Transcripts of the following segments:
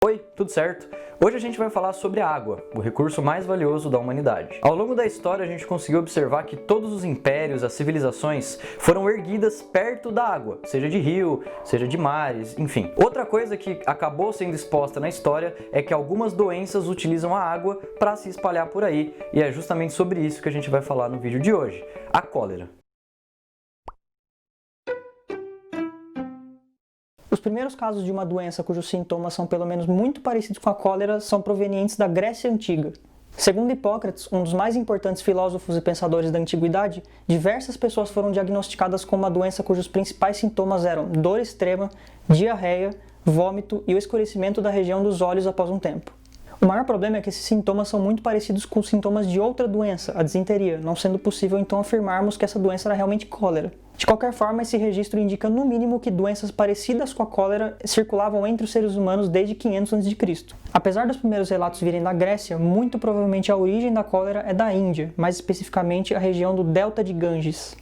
Oi, tudo certo? Hoje a gente vai falar sobre a água, o recurso mais valioso da humanidade. Ao longo da história a gente conseguiu observar que todos os impérios, as civilizações foram erguidas perto da água, seja de rio, seja de mares, enfim. Outra coisa que acabou sendo exposta na história é que algumas doenças utilizam a água para se espalhar por aí, e é justamente sobre isso que a gente vai falar no vídeo de hoje, a cólera. Os primeiros casos de uma doença cujos sintomas são pelo menos muito parecidos com a cólera são provenientes da Grécia Antiga. Segundo Hipócrates, um dos mais importantes filósofos e pensadores da Antiguidade, diversas pessoas foram diagnosticadas com uma doença cujos principais sintomas eram dor extrema, diarreia, vômito e o escurecimento da região dos olhos após um tempo. O maior problema é que esses sintomas são muito parecidos com os sintomas de outra doença, a disenteria, não sendo possível então afirmarmos que essa doença era realmente cólera. De qualquer forma, esse registro indica no mínimo que doenças parecidas com a cólera circulavam entre os seres humanos desde 500 a.C. Apesar dos primeiros relatos virem da Grécia, muito provavelmente a origem da cólera é da Índia, mais especificamente a região do Delta de Ganges.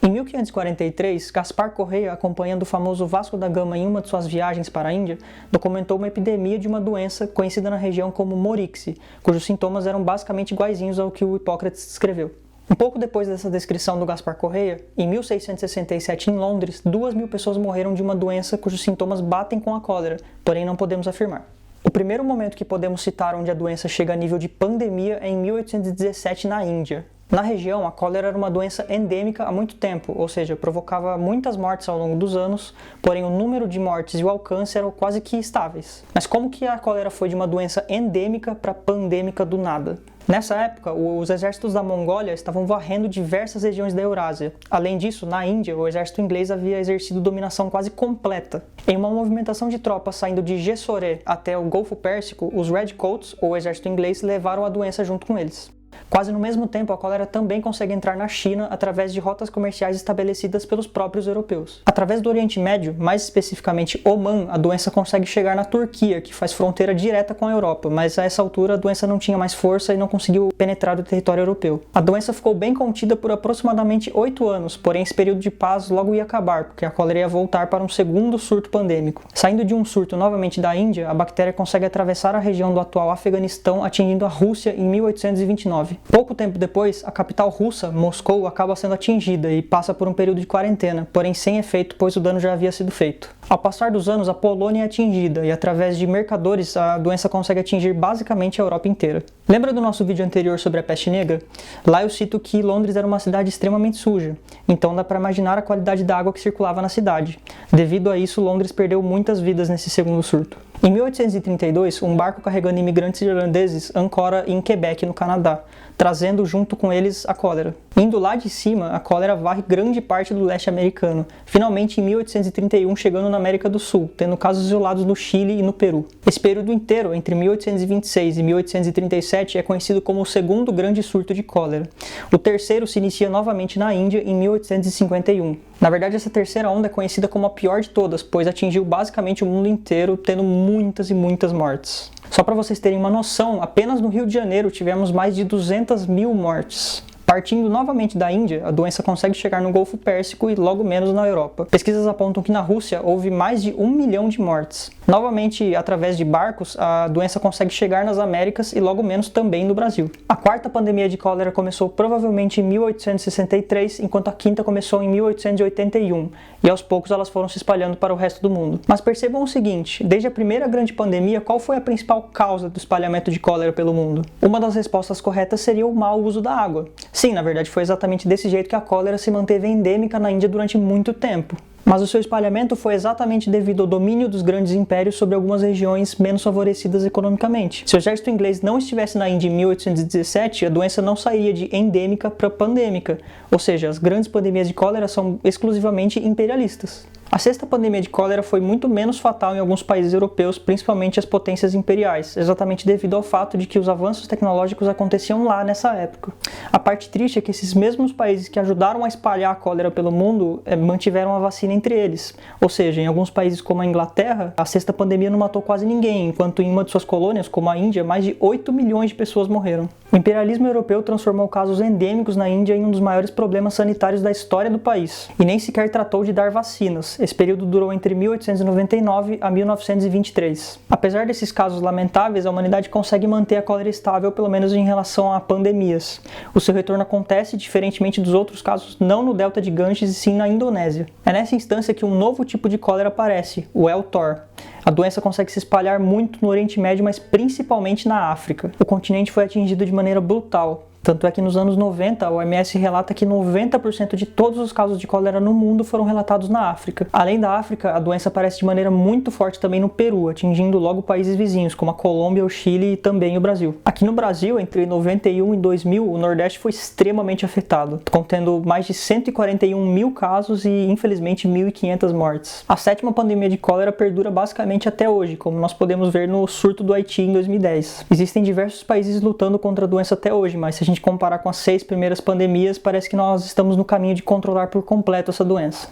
Em 1543, Gaspar Correia, acompanhando o famoso Vasco da Gama em uma de suas viagens para a Índia, documentou uma epidemia de uma doença conhecida na região como Morixe, cujos sintomas eram basicamente iguaizinhos ao que o Hipócrates descreveu. Um pouco depois dessa descrição do Gaspar Correia, em 1667 em Londres, 2.000 pessoas morreram de uma doença cujos sintomas batem com a cólera, porém não podemos afirmar. O primeiro momento que podemos citar onde a doença chega a nível de pandemia é em 1817 na Índia. Na região, a cólera era uma doença endêmica há muito tempo, ou seja, provocava muitas mortes ao longo dos anos, porém o número de mortes e o alcance eram quase que estáveis. Mas como que a cólera foi de uma doença endêmica para pandêmica do nada? Nessa época, os exércitos da Mongólia estavam varrendo diversas regiões da Eurásia. Além disso, na Índia, o exército inglês havia exercido dominação quase completa. Em uma movimentação de tropas saindo de Gessoré até o Golfo Pérsico, os Redcoats, ou exército inglês, levaram a doença junto com eles. Quase no mesmo tempo, a cólera também consegue entrar na China através de rotas comerciais estabelecidas pelos próprios europeus. Através do Oriente Médio, mais especificamente Omã, a doença consegue chegar na Turquia, que faz fronteira direta com a Europa, mas a essa altura a doença não tinha mais força e não conseguiu penetrar o território europeu. A doença ficou bem contida por aproximadamente 8 anos, porém esse período de paz logo ia acabar, porque a cólera ia voltar para um segundo surto pandêmico. Saindo de um surto novamente da Índia, a bactéria consegue atravessar a região do atual Afeganistão, atingindo a Rússia em 1829. Pouco tempo depois, a capital russa, Moscou, acaba sendo atingida e passa por um período de quarentena, porém sem efeito, pois o dano já havia sido feito. Ao passar dos anos, a Polônia é atingida e através de mercadores a doença consegue atingir basicamente a Europa inteira. Lembra do nosso vídeo anterior sobre a peste negra? Lá eu cito que Londres era uma cidade extremamente suja, então dá para imaginar a qualidade da água que circulava na cidade. Devido a isso, Londres perdeu muitas vidas nesse segundo surto. Em 1832, um barco carregando imigrantes irlandeses ancora em Quebec, no Canadá, trazendo junto com eles a cólera. Indo lá de cima, a cólera varre grande parte do leste americano, finalmente em 1831 chegando na América do Sul, tendo casos isolados no Chile e no Peru. Esse período inteiro, entre 1826 e 1837, é conhecido como o segundo grande surto de cólera. O terceiro se inicia novamente na Índia em 1851. Na verdade, essa terceira onda é conhecida como a pior de todas, pois atingiu basicamente o mundo inteiro, tendo muitas e muitas mortes. Só para vocês terem uma noção, apenas no Rio de Janeiro tivemos mais de 200.000 mortes. Partindo novamente da Índia, a doença consegue chegar no Golfo Pérsico e logo menos na Europa. Pesquisas apontam que na Rússia houve mais de 1 milhão de mortes. Novamente, através de barcos, a doença consegue chegar nas Américas e logo menos também no Brasil. A quarta pandemia de cólera começou provavelmente em 1863, enquanto a quinta começou em 1881, e aos poucos elas foram se espalhando para o resto do mundo. Mas percebam o seguinte, desde a primeira grande pandemia, qual foi a principal causa do espalhamento de cólera pelo mundo? Uma das respostas corretas seria o mau uso da água. Sim, na verdade foi exatamente desse jeito que a cólera se manteve endêmica na Índia durante muito tempo. Mas o seu espalhamento foi exatamente devido ao domínio dos grandes impérios sobre algumas regiões menos favorecidas economicamente. Se o exército inglês não estivesse na Índia em 1817, a doença não sairia de endêmica para pandêmica, ou seja, as grandes pandemias de cólera são exclusivamente imperialistas. A sexta pandemia de cólera foi muito menos fatal em alguns países europeus, principalmente as potências imperiais, exatamente devido ao fato de que os avanços tecnológicos aconteciam lá nessa época. A parte triste é que esses mesmos países que ajudaram a espalhar a cólera pelo mundo mantiveram a vacina entre eles, ou seja, em alguns países como a Inglaterra, a sexta pandemia não matou quase ninguém, enquanto em uma de suas colônias, como a Índia, mais de 8 milhões de pessoas morreram. O imperialismo europeu transformou casos endêmicos na Índia em um dos maiores problemas sanitários da história do país, e nem sequer tratou de dar vacinas. Esse período durou entre 1899 a 1923. Apesar desses casos lamentáveis, a humanidade consegue manter a cólera estável, pelo menos em relação a pandemias. O seu retorno acontece, diferentemente dos outros casos, não no delta de Ganges e sim na Indonésia. É nessa instância que um novo tipo de cólera aparece, o mTOR. A doença consegue se espalhar muito no Oriente Médio, mas principalmente na África. O continente foi atingido de maneira brutal. Tanto é que nos anos 90, a OMS relata que 90% de todos os casos de cólera no mundo foram relatados na África. Além da África, a doença aparece de maneira muito forte também no Peru, atingindo logo países vizinhos, como a Colômbia, o Chile e também o Brasil. Aqui no Brasil, entre 91 e 2000, o Nordeste foi extremamente afetado, contendo mais de 141 mil casos e, infelizmente, 1.500 mortes. A sétima pandemia de cólera perdura basicamente até hoje, como nós podemos ver no surto do Haiti em 2010. Existem diversos países lutando contra a doença até hoje, mas se a gente comparar com as 6 primeiras pandemias, parece que nós estamos no caminho de controlar por completo essa doença.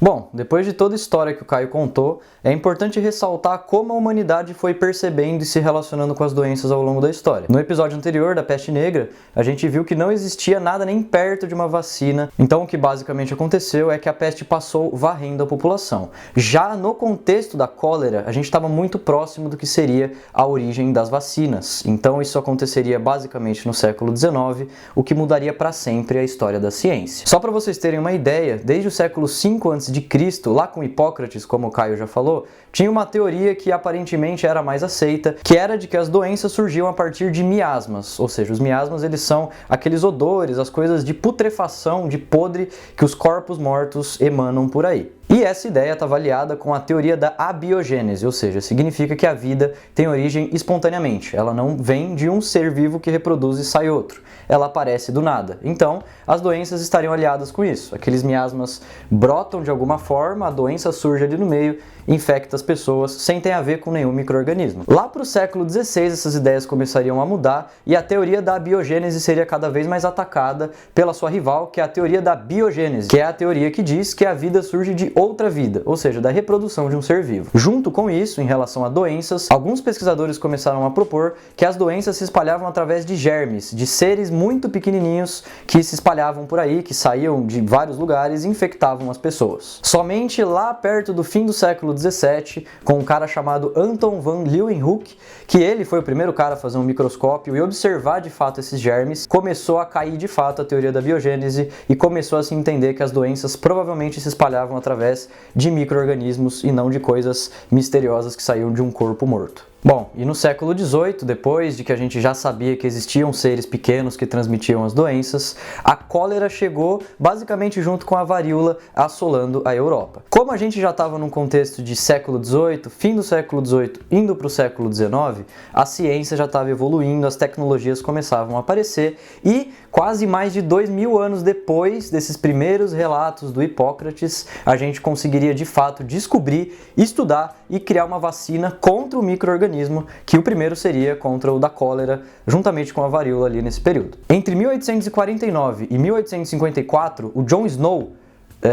Bom, depois de toda a história que o Caio contou, é importante ressaltar como a humanidade foi percebendo e se relacionando com as doenças ao longo da história. No episódio anterior da peste negra, a gente viu que não existia nada nem perto de uma vacina, então o que basicamente aconteceu é que a peste passou varrendo a população. Já no contexto da cólera, a gente estava muito próximo do que seria a origem das vacinas, então isso aconteceria basicamente no século XIX, o que mudaria para sempre a história da ciência. Só para vocês terem uma ideia, desde o século V a.C., lá com Hipócrates, como o Caio já falou, tinha uma teoria que aparentemente era mais aceita, que era de que as doenças surgiam a partir de miasmas, ou seja, os miasmas eles são aqueles odores, as coisas de putrefação, de podre que os corpos mortos emanam por aí. E essa ideia está avaliada com a teoria da abiogênese, ou seja, significa que a vida tem origem espontaneamente, ela não vem de um ser vivo que reproduz e sai outro, ela aparece do nada. Então, as doenças estariam aliadas com isso, aqueles miasmas brotam de alguma forma, a doença surge ali no meio, infecta as pessoas, sem ter a ver com nenhum micro-organismo. Lá para o século XVI, essas ideias começariam a mudar e a teoria da abiogênese seria cada vez mais atacada pela sua rival, que é a teoria da biogênese, que é a teoria que diz que a vida surge de outra vida, ou seja, da reprodução de um ser vivo. Junto com isso, em relação a doenças, alguns pesquisadores começaram a propor que as doenças se espalhavam através de germes, de seres muito pequenininhos que se espalhavam por aí, que saíam de vários lugares e infectavam as pessoas. Somente lá perto do fim do século XVII, com um cara chamado Anton van Leeuwenhoek, que ele foi o primeiro cara a fazer um microscópio e observar de fato esses germes, começou a cair de fato a teoria da biogênese e começou a se entender que as doenças provavelmente se espalhavam através de micro-organismos e não de coisas misteriosas que saíam de um corpo morto. Bom, e no século XVIII, depois de que a gente já sabia que existiam seres pequenos que transmitiam as doenças, a cólera chegou basicamente junto com a varíola assolando a Europa. Como a gente já estava num contexto de século XVIII, fim do século XVIII, indo para o século XIX, a ciência já estava evoluindo, as tecnologias começavam a aparecer e quase mais de 2000 anos depois desses primeiros relatos do Hipócrates, a gente conseguiria de fato descobrir, estudar e criar uma vacina contra o micro-organismo, que o primeiro seria contra o da cólera, juntamente com a varíola ali nesse período. Entre 1849 e 1854, o John Snow,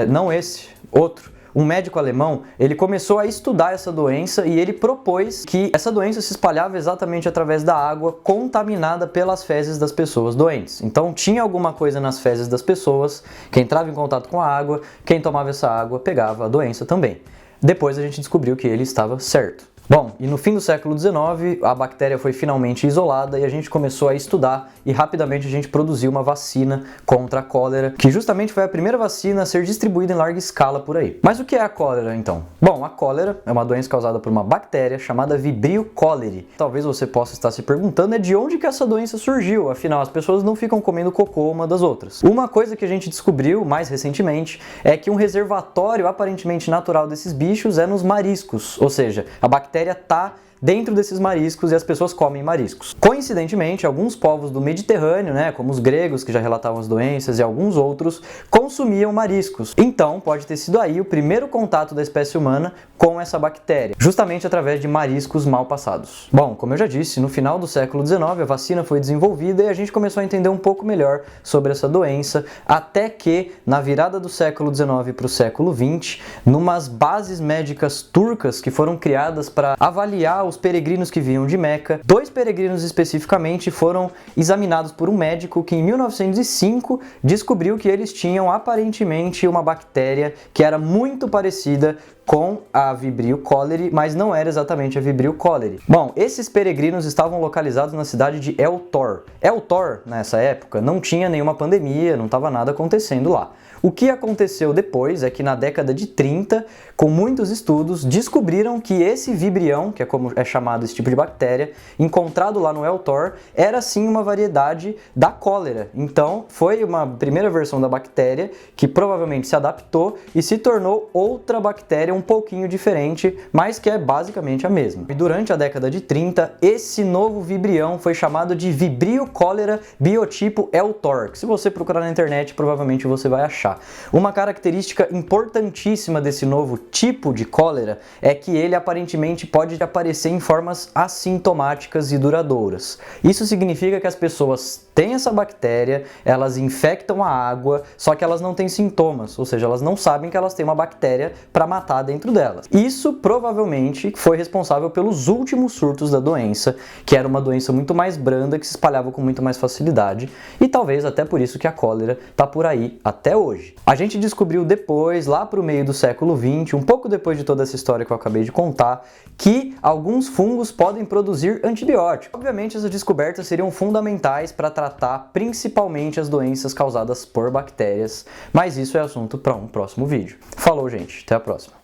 não esse, outro, um médico alemão, ele começou a estudar essa doença e ele propôs que essa doença se espalhava exatamente através da água contaminada pelas fezes das pessoas doentes. Então tinha alguma coisa nas fezes das pessoas que entrava em contato com a água, quem tomava essa água pegava a doença também. Depois a gente descobriu que ele estava certo. Bom, e no fim do século XIX, a bactéria foi finalmente isolada e a gente começou a estudar e rapidamente a gente produziu uma vacina contra a cólera, que justamente foi a primeira vacina a ser distribuída em larga escala por aí. Mas o que é a cólera, então? Bom, a cólera é uma doença causada por uma bactéria chamada Vibrio cholerae. Talvez você possa estar se perguntando de onde que essa doença surgiu, afinal as pessoas não ficam comendo cocô uma das outras. Uma coisa que a gente descobriu mais recentemente é que um reservatório aparentemente natural desses bichos é nos mariscos, ou seja, a bactéria está dentro desses mariscos e as pessoas comem mariscos. Coincidentemente, alguns povos do Mediterrâneo, como os gregos que já relatavam as doenças e alguns outros, consumiam mariscos. Então, pode ter sido aí o primeiro contato da espécie humana com essa bactéria, justamente através de mariscos mal passados. Bom, como eu já disse, no final do século XIX a vacina foi desenvolvida e a gente começou a entender um pouco melhor sobre essa doença, até que, na virada do século XIX para o século XX, numas bases médicas turcas que foram criadas para avaliar os peregrinos que vinham de Meca. 2 peregrinos especificamente foram examinados por um médico que em 1905 descobriu que eles tinham aparentemente uma bactéria que era muito parecida com a Vibrio cholerae, mas não era exatamente a Vibrio cholerae. Bom, esses peregrinos estavam localizados na cidade de El Tor. El Tor, nessa época, não tinha nenhuma pandemia, não estava nada acontecendo lá. O que aconteceu depois é que na década de 30, com muitos estudos, descobriram que esse vibrião, que é como é chamado esse tipo de bactéria, encontrado lá no El Tor, era sim uma variedade da cólera. Então, foi uma primeira versão da bactéria que provavelmente se adaptou e se tornou outra bactéria um pouquinho diferente, mas que é basicamente a mesma. E durante a década de 30, esse novo vibrião foi chamado de Vibrio cholerae biotipo El Tor, que se você procurar na internet, provavelmente você vai achar. Uma característica importantíssima desse novo tipo de cólera é que ele aparentemente pode aparecer em formas assintomáticas e duradouras. Isso significa que as pessoas têm essa bactéria, elas infectam a água, só que elas não têm sintomas, ou seja, elas não sabem que elas têm uma bactéria para matar dentro delas. Isso provavelmente foi responsável pelos últimos surtos da doença, que era uma doença muito mais branda, que se espalhava com muito mais facilidade, e talvez até por isso que a cólera está por aí até hoje. A gente descobriu depois, lá para o meio do século XX, um pouco depois de toda essa história que eu acabei de contar, que alguns fungos podem produzir antibióticos. Obviamente, essas descobertas seriam fundamentais para tratar principalmente as doenças causadas por bactérias, mas isso é assunto para um próximo vídeo. Falou, gente, até a próxima.